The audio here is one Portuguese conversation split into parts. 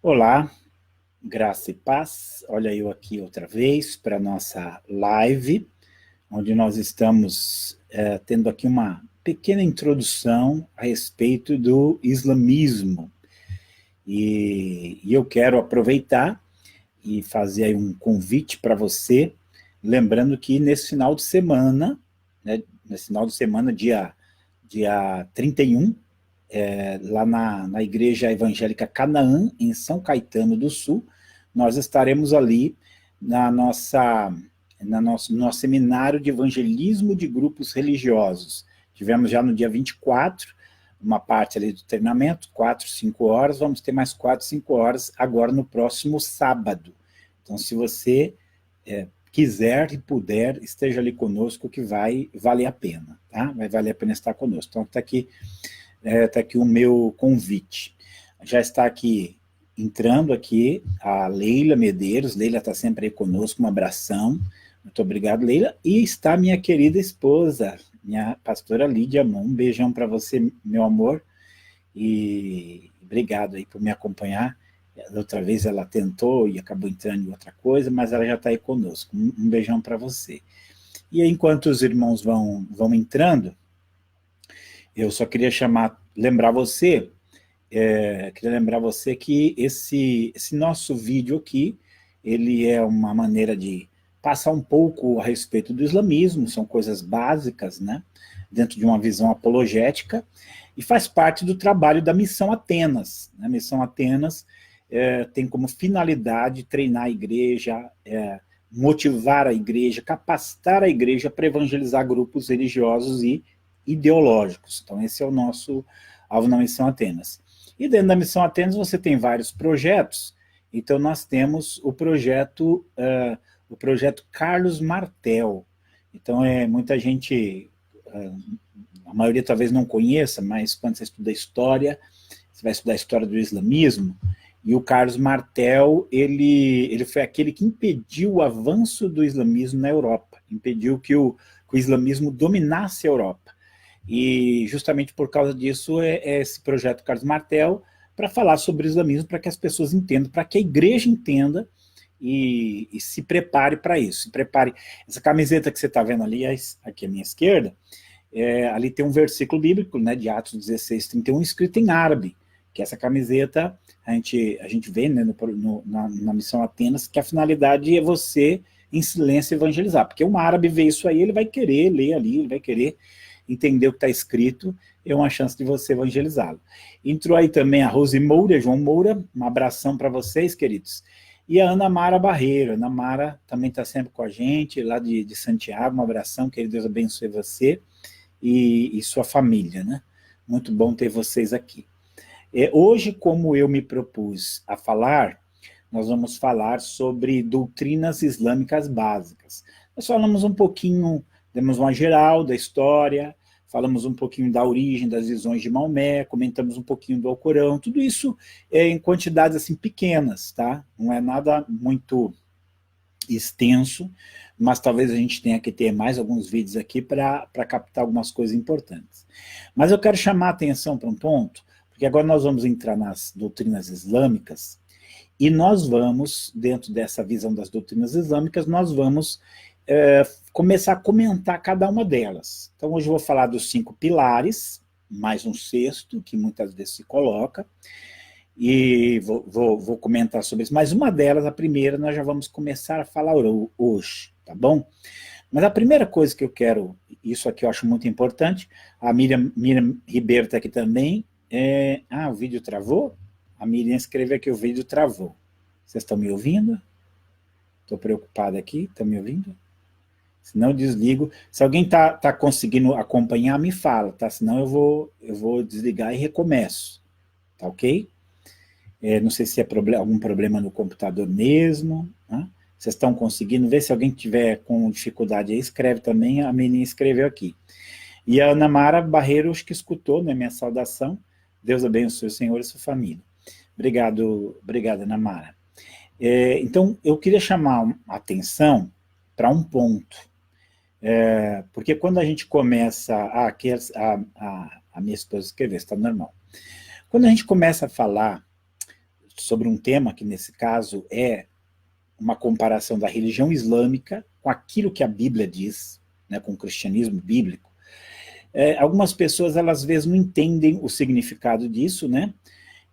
Olá, graça e paz. Olha eu aqui outra vez para a nossa live, onde nós estamos tendo aqui uma pequena introdução a respeito do islamismo. E eu quero aproveitar e fazer aí um convite para você, lembrando que nesse final de semana, né, nesse final de semana, dia 31, lá na Igreja Evangélica Canaã, em São Caetano do Sul, nós estaremos ali na nossa, no nosso seminário de evangelismo de grupos religiosos. Tivemos já no dia 24, uma parte ali do treinamento, 4, 5 horas, vamos ter mais 4, 5 horas agora no próximo sábado. Então, se você quiser e puder, esteja ali conosco, que vai valer a pena, tá? Vai valer a pena estar conosco. Então, está aqui o meu convite. Já está aqui, entrando aqui, a Leila Medeiros. Leila está sempre aí conosco, um abração. Muito obrigado, Leila. E está minha querida esposa, minha pastora Lídia Mon. Um beijão para você, meu amor. E obrigado aí por me acompanhar. Da outra vez ela tentou e acabou entrando em outra coisa, mas ela já está aí conosco. Um beijão para você. E aí, enquanto os irmãos vão entrando, eu só queria queria lembrar você que esse nosso vídeo aqui, ele é uma maneira de passar um pouco a respeito do islamismo, são coisas básicas, né, dentro de uma visão apologética, e faz parte do trabalho da Missão Atenas. A Missão Atenas tem como finalidade treinar a igreja, motivar a igreja, capacitar a igreja para evangelizar grupos religiosos e ideológicos. Então esse é o nosso alvo na Missão Atenas. E dentro da Missão Atenas você tem vários projetos. Então nós temos o projeto Carlos Martel. Então muita gente, a maioria talvez não conheça, mas quando você estuda história, você vai estudar a história do islamismo, e o Carlos Martel, ele foi aquele que impediu o avanço do islamismo na Europa, impediu que o islamismo dominasse a Europa. E justamente por causa disso é esse projeto Carlos Martel, para falar sobre o islamismo, para que as pessoas entendam, para que a igreja entenda e se prepare para isso. Se prepare. Essa camiseta que você está vendo ali, aqui à minha esquerda, ali tem um versículo bíblico, né, de Atos 16, 31, escrito em árabe, que essa camiseta a gente vê, né, na Missão Atenas, que a finalidade é você, em silêncio, evangelizar. Porque um árabe vê isso aí, ele vai querer ler ali, ele vai querer entender o que está escrito, é uma chance de você evangelizá-lo. Entrou aí também a Rose Moura, João Moura, um abração para vocês, queridos. E a Ana Mara Barreiro. Ana Mara também está sempre com a gente, lá de Santiago, um abração, que Deus abençoe você e sua família, né? Muito bom ter vocês aqui. Hoje, como eu me propus a falar, nós vamos falar sobre doutrinas islâmicas básicas. Nós falamos um pouquinho, demos uma geral da história, falamos um pouquinho da origem das visões de Maomé, comentamos um pouquinho do Alcorão, tudo isso em quantidades assim pequenas, tá? Não é nada muito extenso, mas talvez a gente tenha que ter mais alguns vídeos aqui para captar algumas coisas importantes. Mas eu quero chamar a atenção para um ponto, porque agora nós vamos entrar nas doutrinas islâmicas, e nós vamos, dentro dessa visão das doutrinas islâmicas, nós vamos começar a comentar cada uma delas. Então hoje eu vou falar dos 5 pilares, mais um sexto, que muitas vezes se coloca, e vou comentar sobre isso. Mas uma delas, a primeira, nós já vamos começar a falar hoje, tá bom? Mas a primeira coisa que eu quero, isso aqui eu acho muito importante, a Miriam Ribeiro está aqui também. O vídeo travou? A Miriam escreveu aqui, o vídeo travou. Vocês estão me ouvindo? Estou preocupado aqui, estão me ouvindo? Se não, desligo. Se alguém tá conseguindo acompanhar, me fala, tá? Senão eu vou desligar e recomeço, tá ok? Não sei se é algum problema no computador mesmo, né? Vocês estão conseguindo ver? Se alguém tiver com dificuldade aí, escreve também, a menina escreveu aqui. E a Ana Mara Barreiro, acho que escutou, né, minha saudação. Deus abençoe o Senhor e sua família. Obrigado, Ana Mara. Então, eu queria chamar a atenção para um ponto. Porque quando a gente começa... a minha esposa escreveu, está normal. Quando a gente começa a falar sobre um tema que, nesse caso, é uma comparação da religião islâmica com aquilo que a Bíblia diz, né, com o cristianismo bíblico. Algumas pessoas, elas às vezes não entendem o significado disso, né?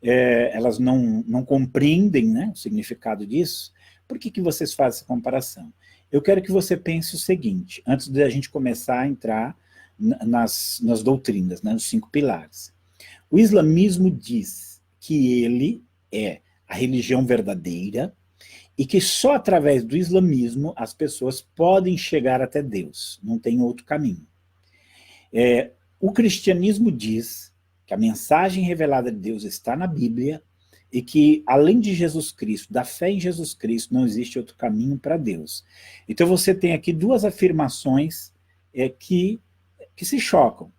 Elas não compreendem, né, o significado disso. Por que vocês fazem essa comparação? Eu quero que você pense o seguinte, antes de a gente começar a entrar nas doutrinas, né, nos 5 pilares. O islamismo diz que ele é a religião verdadeira e que só através do islamismo as pessoas podem chegar até Deus, não tem outro caminho. O cristianismo diz que a mensagem revelada de Deus está na Bíblia e que, além de Jesus Cristo, da fé em Jesus Cristo, não existe outro caminho para Deus. Então você tem aqui 2 afirmações que se chocam.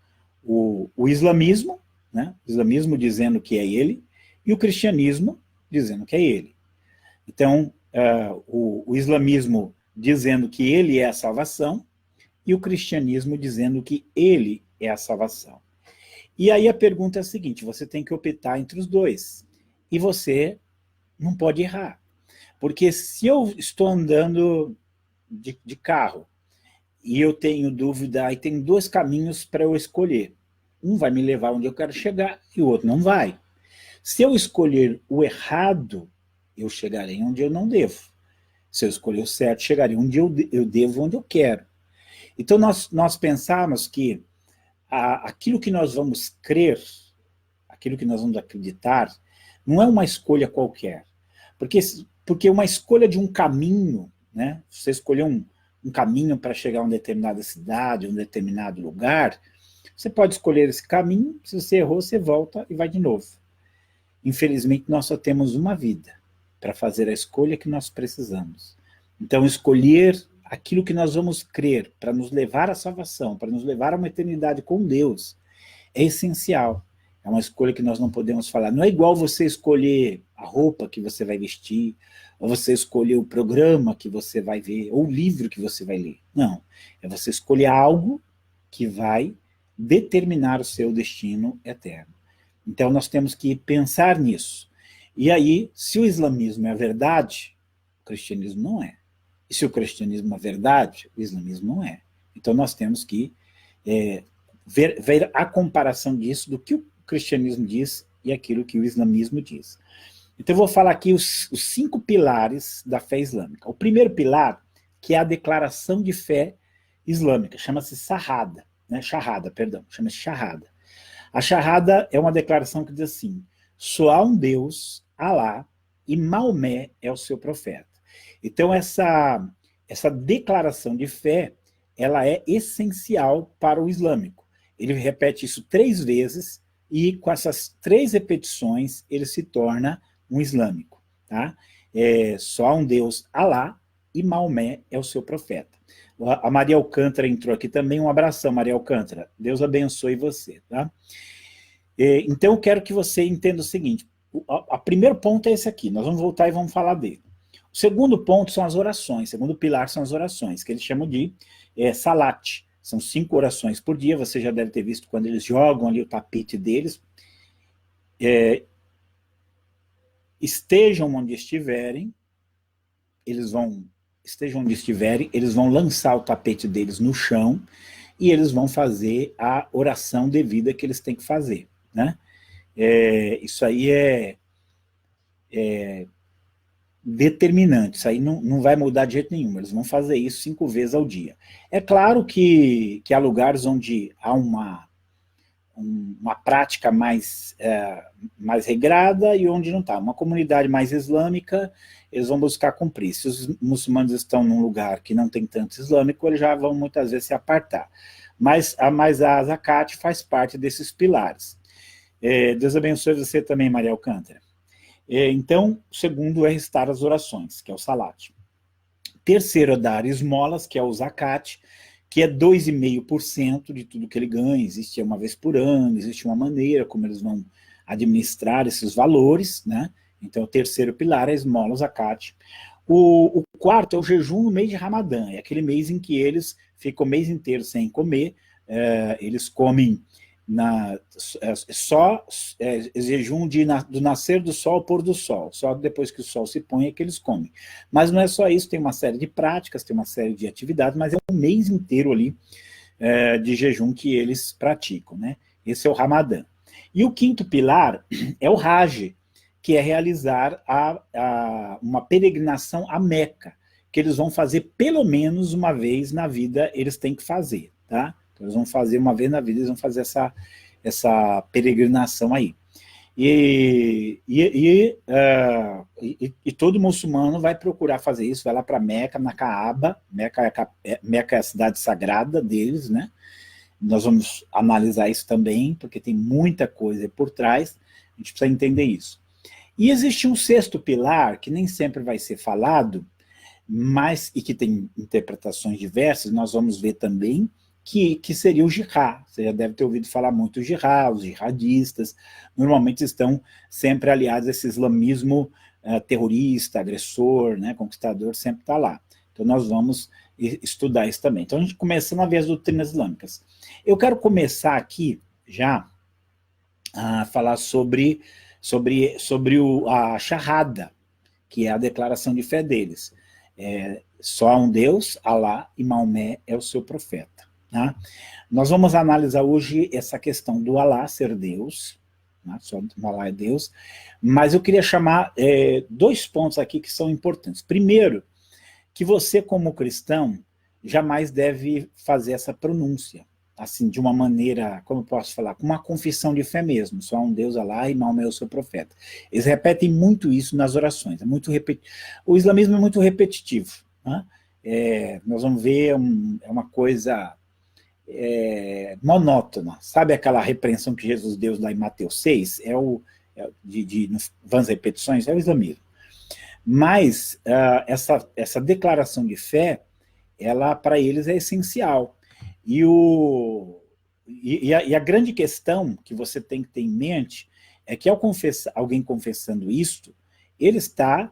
O islamismo, né? O islamismo dizendo que é ele, e o cristianismo dizendo que é ele. Então, o islamismo dizendo que ele é a salvação, e o cristianismo dizendo que ele é a salvação. E aí a pergunta é a seguinte, você tem que optar entre os 2, e você não pode errar. Porque se eu estou andando de carro, e eu tenho dúvida, aí tem 2 caminhos para eu escolher. Um vai me levar onde eu quero chegar, e o outro não vai. Se eu escolher o errado, eu chegarei onde eu não devo. Se eu escolher o certo, chegarei onde eu devo, onde eu quero. Então nós pensamos que aquilo que nós vamos crer, aquilo que nós vamos acreditar, não é uma escolha qualquer. Porque uma escolha de um caminho, né? Você escolher um caminho para chegar a uma determinada cidade, a um determinado lugar, você pode escolher esse caminho, se você errou, você volta e vai de novo. Infelizmente, nós só temos uma vida para fazer a escolha que nós precisamos. Então, escolher aquilo que nós vamos crer para nos levar à salvação, para nos levar a uma eternidade com Deus, é essencial. É uma escolha que nós não podemos falar. Não é igual você escolher a roupa que você vai vestir, ou você escolher o programa que você vai ver, ou o livro que você vai ler. Não. É você escolher algo que vai determinar o seu destino eterno. Então nós temos que pensar nisso. E aí, se o islamismo é a verdade, o cristianismo não é. E se o cristianismo é verdade, o islamismo não é. Então nós temos que ver a comparação disso, do que o cristianismo diz e aquilo que o islamismo diz. Então eu vou falar aqui os 5 pilares da fé islâmica. O primeiro pilar, que é a declaração de fé islâmica, chama-se Shahada, né? Chama-se Shahada. A Shahada é uma declaração que diz assim, só há um Deus, Alá, e Maomé é o seu profeta. Então essa declaração de fé, ela é essencial para o islâmico. Ele repete isso 3 vezes, e com essas 3 repetições, ele se torna um islâmico. Tá? Só há um Deus, Alá, e Maomé é o seu profeta. A Maria Alcântara entrou aqui também, um abração, Maria Alcântara. Deus abençoe você. Tá? Então eu quero que você entenda o seguinte, o primeiro ponto é esse aqui, nós vamos voltar e vamos falar dele. O segundo ponto são as orações, o segundo pilar são as orações, que eles chamam de salat. São 5 orações por dia, você já deve ter visto quando eles jogam ali o tapete deles. Estejam onde estiverem, eles vão lançar o tapete deles no chão e eles vão fazer a oração devida que eles têm que fazer. Né? Isso aí é determinante, isso aí não vai mudar de jeito nenhum, eles vão fazer isso 5 vezes ao dia. É claro que há lugares onde há uma prática mais regrada e onde não está. Uma comunidade mais islâmica, eles vão buscar cumprir. Se os muçulmanos estão num lugar que não tem tanto islâmico, eles já vão muitas vezes se apartar. Mas a zakat faz parte desses pilares. Deus abençoe você também, Maria Alcântara. Então, o segundo é restar as orações, que é o salat. Terceiro é dar esmolas, que é o zakat, que é 2,5% de tudo que ele ganha, existe uma vez por ano, existe uma maneira como eles vão administrar esses valores, né? Então o terceiro pilar é a esmola, o zakat. O quarto é o jejum no mês de Ramadã, é aquele mês em que eles ficam o mês inteiro sem comer, eles comem jejum do nascer do sol ao pôr do sol, só depois que o sol se põe é que eles comem. Mas não é só isso, tem uma série de práticas, tem uma série de atividades, mas é um mês inteiro ali de jejum que eles praticam, né? Esse é o Ramadã. E o quinto pilar é o Hajj, que é realizar uma peregrinação a Meca, que eles vão fazer pelo menos uma vez na vida, eles têm que fazer, tá? Então, eles vão fazer uma vez na vida, eles vão fazer essa peregrinação aí. E todo muçulmano vai procurar fazer isso, vai lá para Meca, na Caaba. Meca é a cidade sagrada deles, né? Nós vamos analisar isso também, porque tem muita coisa por trás, a gente precisa entender isso. E existe um sexto pilar, que nem sempre vai ser falado, mas, e que tem interpretações diversas, nós vamos ver também, que seria o jihad. Você já deve ter ouvido falar muito do jihad, os jihadistas, normalmente estão sempre aliados a esse islamismo terrorista, agressor, né, conquistador, sempre está lá. Então nós vamos estudar isso também. Então a gente começa a ver as doutrinas islâmicas. Eu quero começar aqui já a falar sobre a Shahada, que é a declaração de fé deles. Só há um Deus, Alá, e Maomé é o seu profeta. Tá? Nós vamos analisar hoje essa questão do Alá ser Deus, né? Só o Alá é Deus, mas eu queria chamar dois pontos aqui que são importantes. Primeiro, que você como cristão jamais deve fazer essa pronúncia, assim, de uma maneira, como eu posso falar, com uma confissão de fé mesmo, só há um Deus, Alá, e Maomé é o seu profeta. Eles repetem muito isso nas orações, o islamismo é muito repetitivo, né? Nós vamos ver, é uma coisa monótona, sabe aquela repreensão que Jesus deu lá em Mateus 6, de vãs repetições, é o islamismo. Mas essa declaração de fé, ela para eles é essencial. E a grande questão que você tem que ter em mente é que alguém confessando isto, ele está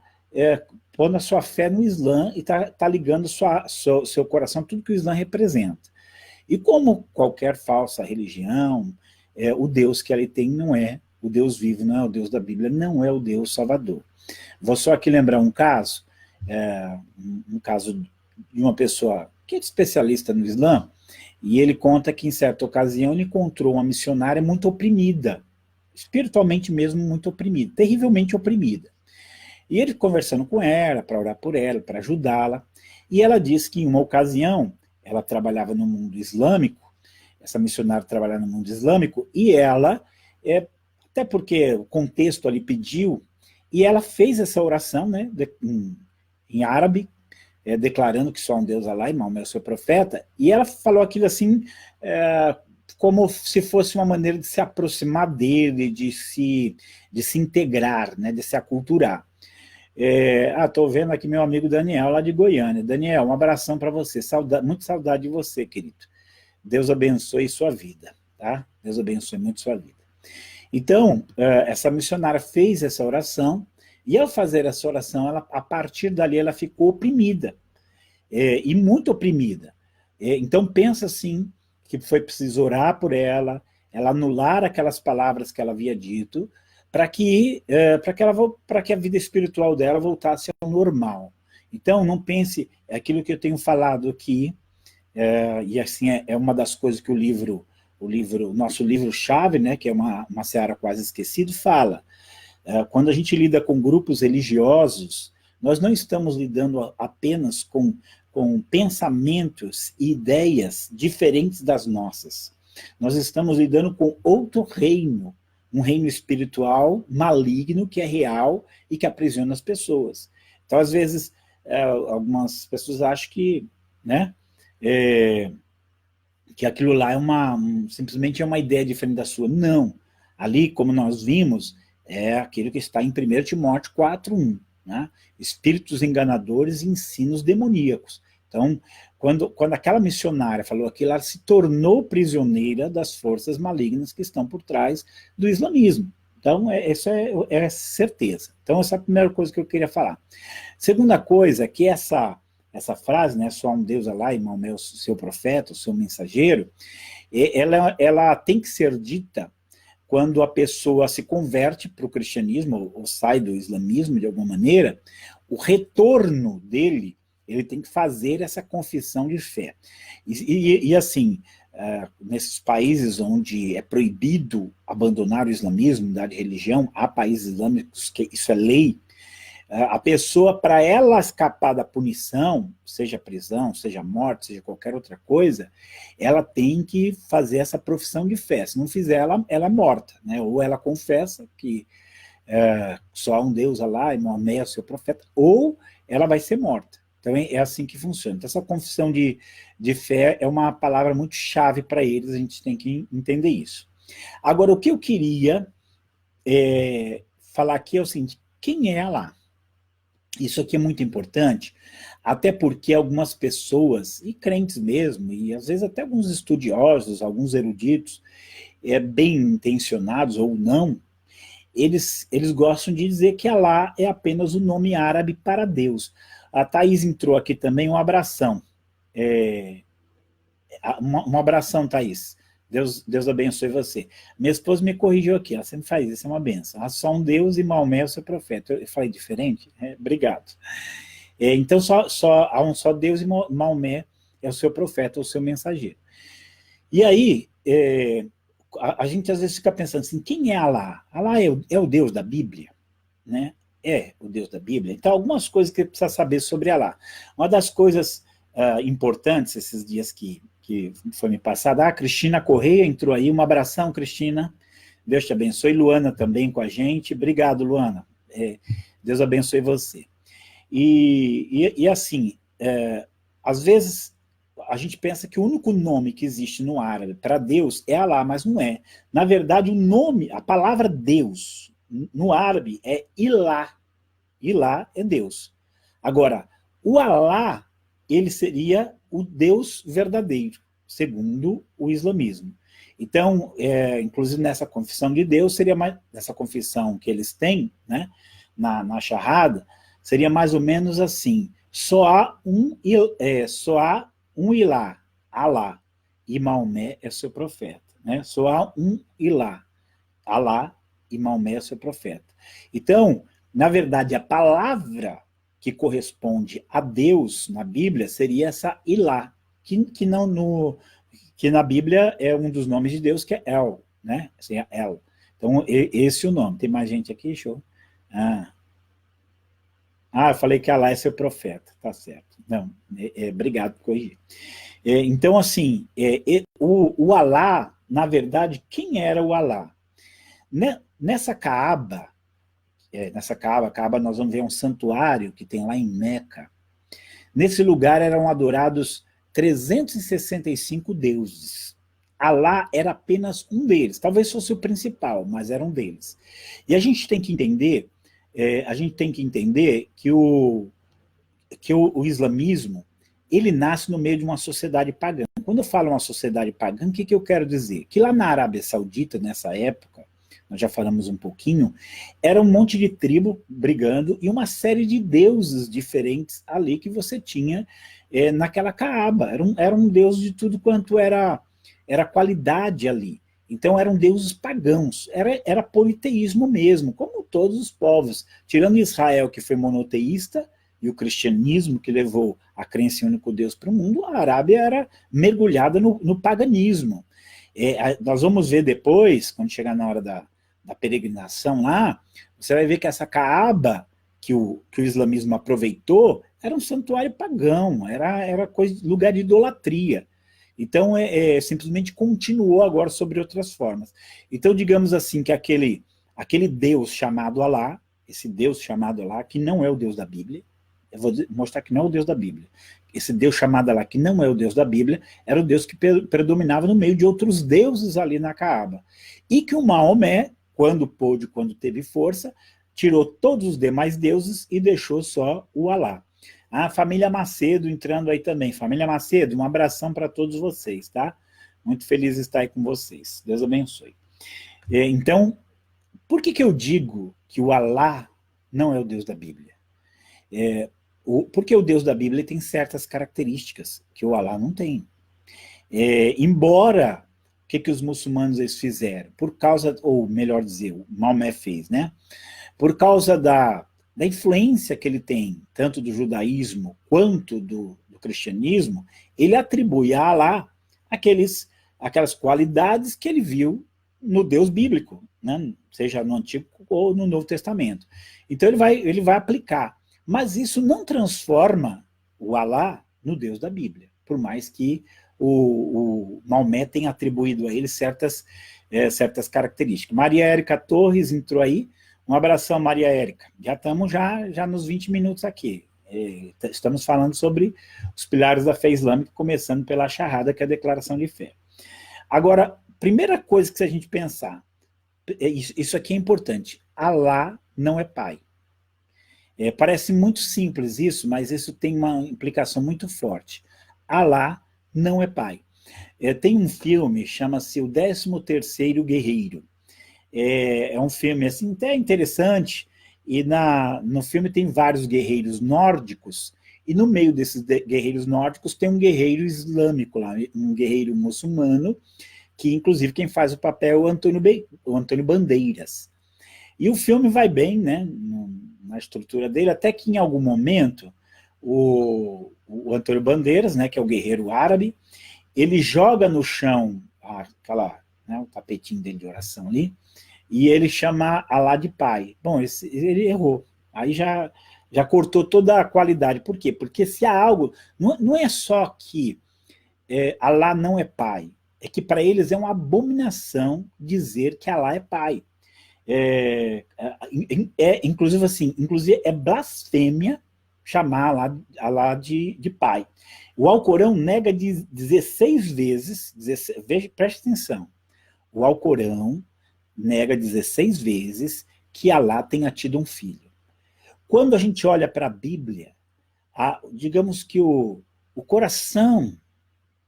pondo a sua fé no Islã e está ligando seu coração a tudo que o Islã representa. E como qualquer falsa religião, o Deus que ele tem não é o Deus vivo, não é o Deus da Bíblia, não é o Deus Salvador. Vou só aqui lembrar um caso de uma pessoa que é especialista no Islã, e ele conta que em certa ocasião ele encontrou uma missionária muito oprimida, espiritualmente mesmo muito oprimida, terrivelmente oprimida. E ele conversando com ela, para orar por ela, para ajudá-la, e ela disse que em uma ocasião, ela trabalhava no mundo islâmico, essa missionária trabalhava no mundo islâmico, e ela, até porque o contexto ali pediu, e ela fez essa oração, né, em árabe, declarando que só um Deus Alá e Maomé é o seu profeta, e ela falou aquilo assim, como se fosse uma maneira de se aproximar dele, de se integrar, né, de se aculturar. Estou vendo aqui meu amigo Daniel, lá de Goiânia. Daniel, um abração para você, muito saudade de você, querido. Deus abençoe sua vida, tá? Deus abençoe muito sua vida. Então, essa missionária fez essa oração, e ao fazer essa oração, a partir dali ela ficou oprimida, e muito oprimida. Então pensa assim, que foi preciso orar por ela anular aquelas palavras que ela havia dito, para que a vida espiritual dela voltasse ao normal. Então não pense, aquilo que eu tenho falado aqui, e assim é uma das coisas que nosso livro-chave, né, que é uma seara quase esquecida, fala. Quando a gente lida com grupos religiosos, nós não estamos lidando apenas com pensamentos e ideias diferentes das nossas. Nós estamos lidando com outro reino, um reino espiritual maligno que é real e que aprisiona as pessoas. Então, às vezes, algumas pessoas acham que, né, que aquilo lá simplesmente é uma ideia diferente da sua. Não. Ali, como nós vimos, é aquilo que está em 1 Timóteo 4:1, né? Espíritos enganadores e ensinos demoníacos. Então, quando aquela missionária falou aquilo, ela se tornou prisioneira das forças malignas que estão por trás do islamismo. Então, isso é certeza. Então, essa é a primeira coisa que eu queria falar. Segunda coisa é que essa frase, né, só um Deus Alá e Maomé o seu profeta, o seu mensageiro, ela tem que ser dita quando a pessoa se converte para o cristianismo, ou sai do islamismo de alguma maneira, o retorno dele, ele tem que fazer essa confissão de fé. E assim, nesses países onde é proibido abandonar o islamismo, mudar de religião, há países islâmicos que isso é lei, a pessoa, para ela escapar da punição, seja prisão, seja morte, seja qualquer outra coisa, ela tem que fazer essa profissão de fé. Se não fizer, ela é morta, né? Ou ela confessa que só há um Deus, Alá, e Maomé é o seu profeta, ou ela vai ser morta. Então é assim que funciona. Então essa confissão de fé é uma palavra muito chave para eles, a gente tem que entender isso. Agora, o que eu queria falar aqui é o seguinte: quem é Alá? Isso aqui é muito importante, até porque algumas pessoas, e crentes mesmo, e às vezes até alguns estudiosos, alguns eruditos, bem intencionados ou não, eles gostam de dizer que Alá é apenas o nome árabe para Deus. A Thaís entrou aqui também, um abração. Um abração, Thaís. Deus abençoe você. Minha esposa me corrigiu aqui, ela sempre faz isso, é uma benção. Há só um Deus e Maomé é o seu profeta. Eu falei diferente? Obrigado. Então há um só Deus e Maomé é o seu profeta, o seu mensageiro. E aí, a gente às vezes fica pensando assim, quem é Alá? Alá é o Deus da Bíblia? Né? É o Deus da Bíblia. Então, algumas coisas que precisa saber sobre Alá. Uma das coisas importantes esses dias que foi me passada, a Cristina Correia entrou aí, um abração, Cristina, Deus te abençoe, Luana também com a gente, obrigado, Luana, Deus abençoe você. E assim, às vezes a gente pensa que o único nome que existe no árabe para Deus é Alá, mas não é. Na verdade, o nome, a palavra Deus, no árabe é Ilá. Ilá é Deus. Agora, o Alá, ele seria o Deus verdadeiro, segundo o islamismo. Então, inclusive nessa confissão de Deus, seria mais, nessa confissão que eles têm, né, na Shahada, seria mais ou menos assim: só há um Ilá, Alá, e Maomé é seu profeta. Né? Só há um Ilá, Alá, e Maomé é seu profeta. Então, na verdade, a palavra que corresponde a Deus na Bíblia seria essa Ilá, que na Bíblia é um dos nomes de Deus, que é El, né? Assim, é El. Então, esse é o nome. Tem mais gente aqui? Show. Eu falei que Alá é seu profeta. Tá certo. Não, obrigado por corrigir. Então, assim, o Alá, na verdade, quem era o Alá? Nessa Kaaba, Kaaba nós vamos ver um santuário que tem lá em Meca. Nesse lugar eram adorados 365 deuses. Alá era apenas um deles, talvez fosse o principal, mas era um deles. E a gente tem que entender, que o islamismo, ele nasce no meio de uma sociedade pagã. Quando eu falo uma sociedade pagã, o que eu quero dizer? Que lá na Arábia Saudita, nessa época, nós já falamos um pouquinho, era um monte de tribo brigando e uma série de deuses diferentes ali que você tinha naquela Kaaba. Era um deus de tudo quanto era qualidade ali. Então eram deuses pagãos, era politeísmo mesmo, como todos os povos. Tirando Israel, que foi monoteísta, e o cristianismo que levou a crença em um único Deus para o mundo, a Arábia era mergulhada no paganismo. Nós vamos ver depois, quando chegar na hora da peregrinação lá, você vai ver que essa Kaaba que o islamismo aproveitou era um santuário pagão, era lugar de idolatria. Então, simplesmente continuou agora sobre outras formas. Então, digamos assim, que aquele Deus chamado Alá, esse Deus chamado Alá, que não é o Deus da Bíblia, eu vou mostrar que não é o Deus da Bíblia, esse Deus chamado Alá, que não é o Deus da Bíblia, era o Deus que predominava no meio de outros deuses ali na Kaaba. E que o Maomé, quando pôde, quando teve força, tirou todos os demais deuses e deixou só o Alá. A família Macedo entrando aí também. Família Macedo, um abração para todos vocês, tá? Muito feliz de estar aí com vocês. Deus abençoe. Então, por que eu digo que o Alá não é o Deus da Bíblia? Porque o Deus da Bíblia tem certas características que o Alá não tem. Embora que os muçulmanos eles fizeram? Por causa, ou melhor dizer, o Maomé fez, né? Por causa da influência que ele tem, tanto do judaísmo quanto do cristianismo, ele atribui a Alá aquelas qualidades que ele viu no Deus bíblico, né? Seja no Antigo ou no Novo Testamento. Então ele vai aplicar. Mas isso não transforma o Alá no Deus da Bíblia, por mais que o Maomé tenha atribuído a ele certas características. Maria Érica Torres entrou aí. Um abração, Maria Érica. Já estamos já nos 20 minutos aqui. Estamos falando sobre os pilares da fé islâmica, começando pela Shahada, que é a declaração de fé. Agora, primeira coisa que se a gente pensar, isso aqui é importante, Alá não é pai. Parece muito simples isso, mas isso tem uma implicação muito forte. Alá não é pai. Tem um filme, chama-se O 13º Guerreiro. É um filme assim, até interessante, e no filme tem vários guerreiros nórdicos, e no meio desses guerreiros nórdicos tem um guerreiro islâmico lá, um guerreiro muçulmano, que inclusive quem faz o papel é o Antônio Bandeiras. E o filme vai bem, né, na estrutura dele, até que em algum momento o Antônio Bandeiras, né, que é o guerreiro árabe, ele joga no chão o tapetinho dele de oração ali, e ele chama Alá de pai. Bom, ele errou. Aí já cortou toda a qualidade. Por quê? Porque se há algo... Não é só que Alá não é pai, é que para eles é uma abominação dizer que Alá é pai. Inclusive assim, é blasfêmia chamar Alá de pai. O Alcorão nega 16 vezes, preste atenção, o Alcorão nega 16 vezes que Alá tenha tido um filho. Quando a gente olha para a Bíblia, digamos que o coração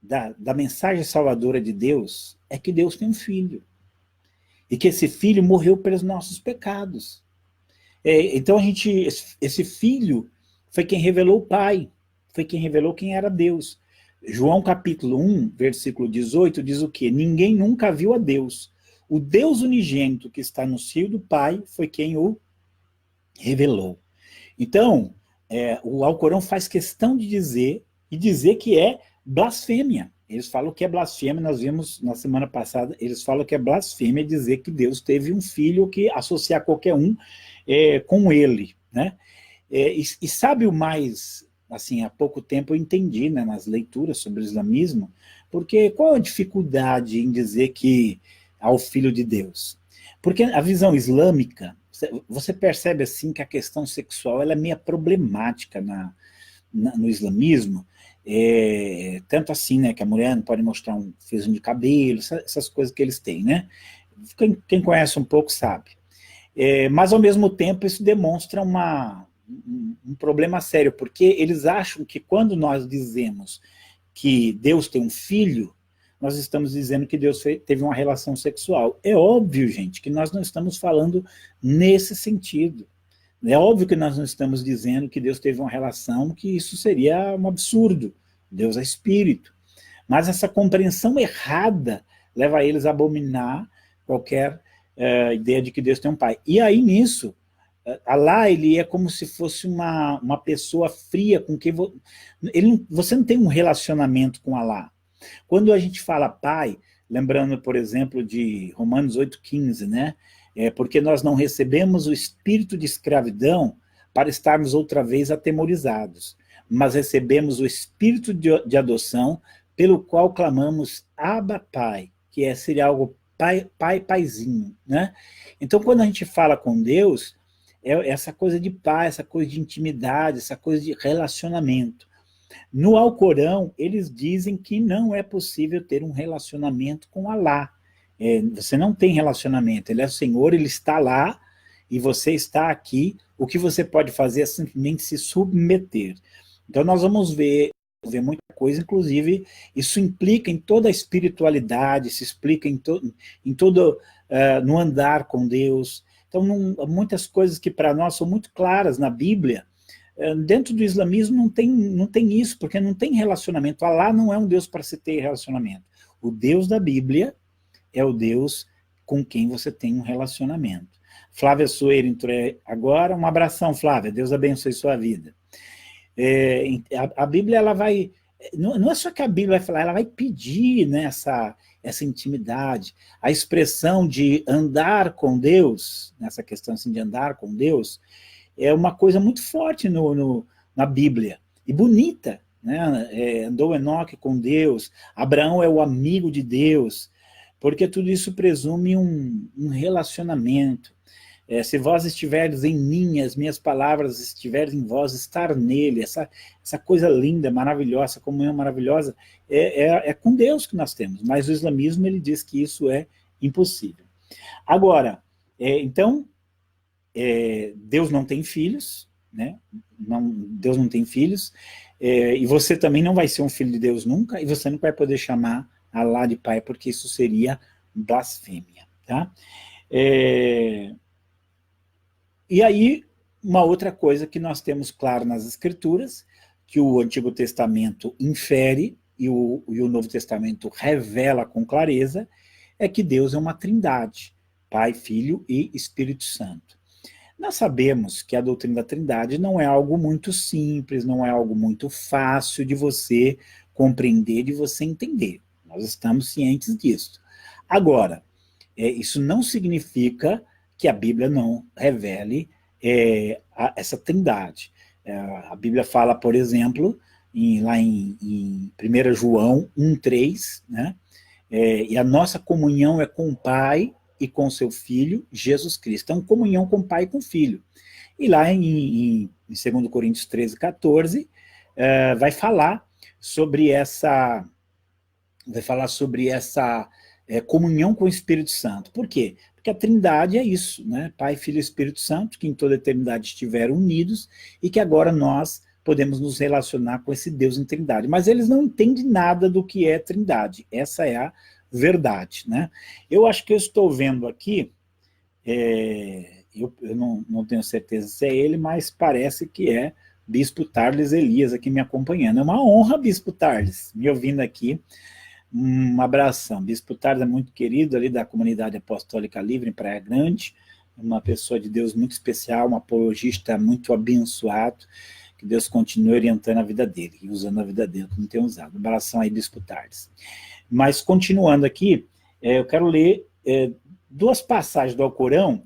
da mensagem salvadora de Deus é que Deus tem um filho. E que esse filho morreu pelos nossos pecados. Então esse filho foi quem revelou o Pai, foi quem revelou quem era Deus. João capítulo 1, versículo 18, diz o quê? Ninguém nunca viu a Deus. O Deus unigênito que está no seio do Pai foi quem o revelou. Então, o Alcorão faz questão de dizer que é blasfêmia. Eles falam que é blasfêmia, nós vimos na semana passada, eles falam que é blasfêmia dizer que Deus teve um filho, que associar qualquer um com ele, né? E sabe o mais, assim, há pouco tempo eu entendi, né, nas leituras sobre o islamismo, porque qual a dificuldade em dizer que há o Filho de Deus? Porque a visão islâmica, você percebe assim que a questão sexual ela é meio problemática no islamismo, tanto assim, né, que a mulher não pode mostrar um fio de cabelo, essas coisas que eles têm, né? Quem conhece um pouco sabe. Mas, ao mesmo tempo, isso demonstra um problema sério, porque eles acham que quando nós dizemos que Deus tem um filho, nós estamos dizendo que Deus teve uma relação sexual. É óbvio, gente, que nós não estamos falando nesse sentido. É óbvio que nós não estamos dizendo que Deus teve uma relação, que isso seria um absurdo. Deus é espírito. Mas essa compreensão errada leva eles a abominar qualquer ideia de que Deus tem um pai. E aí nisso, Alá, ele é como se fosse uma pessoa fria com quem você não tem um relacionamento com Alá. Quando a gente fala pai, lembrando, por exemplo, de Romanos 8,15, né? Porque nós não recebemos o espírito de escravidão para estarmos outra vez atemorizados, mas recebemos o espírito de adoção, pelo qual clamamos Abba Pai, que seria algo paizinho, né? Então, quando a gente fala com Deus, essa coisa de pai, essa coisa de intimidade, essa coisa de relacionamento. No Alcorão, eles dizem que não é possível ter um relacionamento com Alá. Você não tem relacionamento, ele é o Senhor, ele está lá, e você está aqui, o que você pode fazer é simplesmente se submeter. Então nós vamos ver muita coisa, inclusive isso implica em toda a espiritualidade, se explica em todo no andar com Deus. Então muitas coisas que para nós são muito claras na Bíblia, dentro do islamismo não tem isso, porque não tem relacionamento. Alá não é um Deus para se ter relacionamento. O Deus da Bíblia é o Deus com quem você tem um relacionamento. Flávia Soeiro entrou agora, um abração, Flávia, Deus abençoe sua vida. A Bíblia, ela vai, não é só que a Bíblia vai falar, ela vai pedir, né, essa intimidade, a expressão de andar com Deus, nessa questão assim, de andar com Deus, é uma coisa muito forte na Bíblia, e bonita, né? Andou Enoque com Deus, Abraão é o amigo de Deus, porque tudo isso presume um relacionamento. Se vós estiveres em mim, as minhas palavras estiverem em vós, estar nele, essa coisa linda, maravilhosa, essa comunhão maravilhosa, é com Deus que nós temos, mas o islamismo, ele diz que isso é impossível. Agora, então, Deus não tem filhos, né? Deus não tem filhos, e você também não vai ser um filho de Deus nunca, e você não vai poder chamar Alá de pai, porque isso seria blasfêmia, tá? E aí, uma outra coisa que nós temos claro nas Escrituras, que o Antigo Testamento infere e o Novo Testamento revela com clareza, é que Deus é uma trindade, Pai, Filho e Espírito Santo. Nós sabemos que a doutrina da trindade não é algo muito simples, não é algo muito fácil de você compreender, de você entender. Nós estamos cientes disso. Agora, isso não significa que a Bíblia não revele essa trindade. A Bíblia fala, por exemplo, lá em 1 João 1,3, né? E a nossa comunhão é com o Pai e com seu Filho, Jesus Cristo. Então, comunhão com o Pai e com o Filho. E lá em 2 Coríntios 13,14, vai falar sobre essa comunhão com o Espírito Santo. Por quê? Porque a trindade é isso, né? Pai, Filho e Espírito Santo, que em toda a eternidade estiveram unidos e que agora nós podemos nos relacionar com esse Deus em trindade. Mas eles não entendem nada do que é trindade. Essa é a verdade, né? Eu acho que eu estou vendo aqui, eu não tenho certeza se é ele, mas parece que é Bispo Tarles Elias aqui me acompanhando. É uma honra, Bispo Tarles, me ouvindo aqui. Um abração. Bispo Tarles é muito querido ali da Comunidade Apostólica Livre em Praia Grande, uma pessoa de Deus muito especial, um apologista muito abençoado, que Deus continue orientando a vida dele, e usando a vida dele como tem usado. Um abração aí, Bispo Tarles. Mas continuando aqui, eu quero ler duas passagens do Alcorão,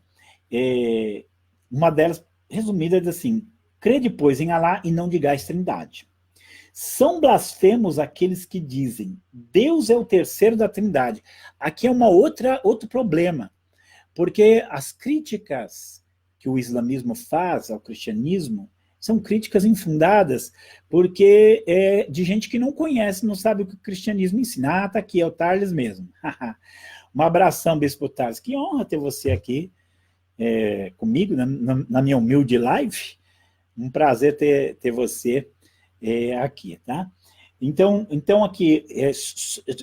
uma delas resumida diz assim: crede, pois, em Alá e não digais trindade. São blasfemos aqueles que dizem Deus é o terceiro da trindade. Aqui é outro problema, porque as críticas que o islamismo faz ao cristianismo são críticas infundadas, porque é de gente que não conhece, não sabe o que o cristianismo ensina. Tá aqui, é o Tarles mesmo. Um abração, Bispo Tarles. Que honra ter você aqui comigo, na minha humilde live. Um prazer ter você aqui, tá? Então aqui,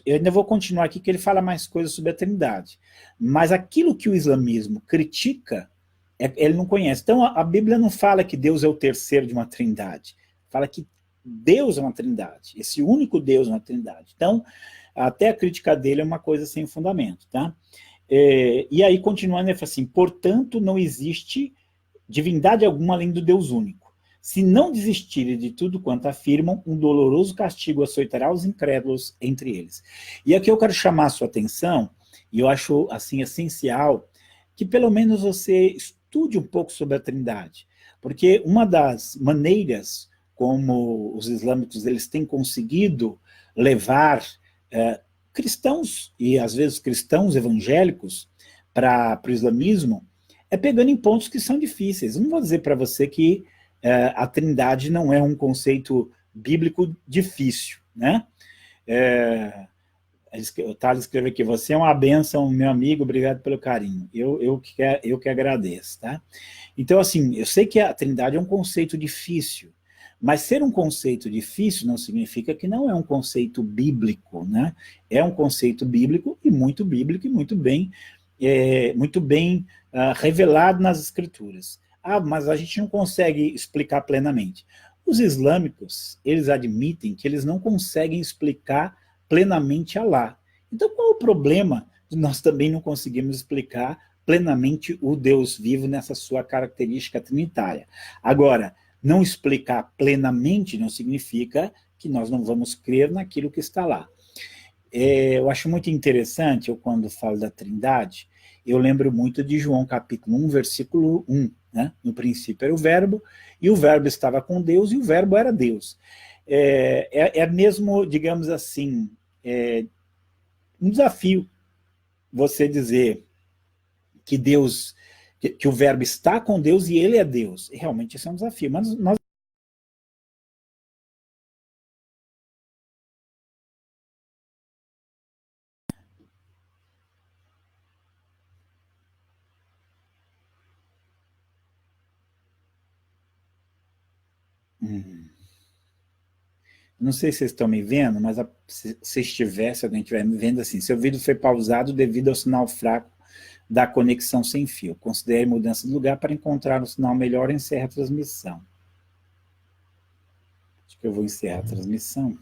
eu ainda vou continuar aqui, que ele fala mais coisas sobre a trindade. Mas aquilo que o islamismo critica, ele não conhece. Então a Bíblia não fala que Deus é o terceiro de uma trindade. Fala que Deus é uma trindade. Esse único Deus é uma trindade. Então, até a crítica dele é uma coisa sem fundamento, tá? E aí, continuando, ele fala assim: portanto, não existe divindade alguma além do Deus único. Se não desistirem de tudo quanto afirmam, um doloroso castigo açoitará os incrédulos entre eles. E aqui eu quero chamar a sua atenção, e eu acho assim essencial, que pelo menos você estude um pouco sobre a trindade, porque uma das maneiras como os islâmicos eles têm conseguido levar cristãos, e às vezes cristãos evangélicos, para o islamismo, é pegando em pontos que são difíceis. Eu não vou dizer para você que a trindade não é um conceito bíblico difícil, né? O Thales escreveu aqui: você é uma bênção, meu amigo, obrigado pelo carinho. Eu que agradeço, tá? Então, assim, eu sei que a trindade é um conceito difícil, mas ser um conceito difícil não significa que não é um conceito bíblico, né? É um conceito bíblico e muito bem revelado nas Escrituras. Mas a gente não consegue explicar plenamente. Os islâmicos, eles admitem que eles não conseguem explicar plenamente Alá. Então, qual é o problema nós também não conseguimos explicar plenamente o Deus vivo nessa sua característica trinitária. Agora, não explicar plenamente não significa que nós não vamos crer naquilo que está lá. Eu acho muito interessante, eu quando falo da Trindade, eu lembro muito de João capítulo 1, versículo 1, né? No princípio era o verbo, e o verbo estava com Deus, e o verbo era Deus. Mesmo, digamos assim, um desafio você dizer que Deus, que o verbo está com Deus e ele é Deus. E realmente isso é um desafio, mas nós... Não sei se vocês estão me vendo, mas se estiver, se alguém estiver me vendo assim, seu vídeo foi pausado devido ao sinal fraco da conexão sem fio. Considere mudança de lugar para encontrar um sinal melhor e encerre a transmissão. Acho que eu vou encerrar a transmissão.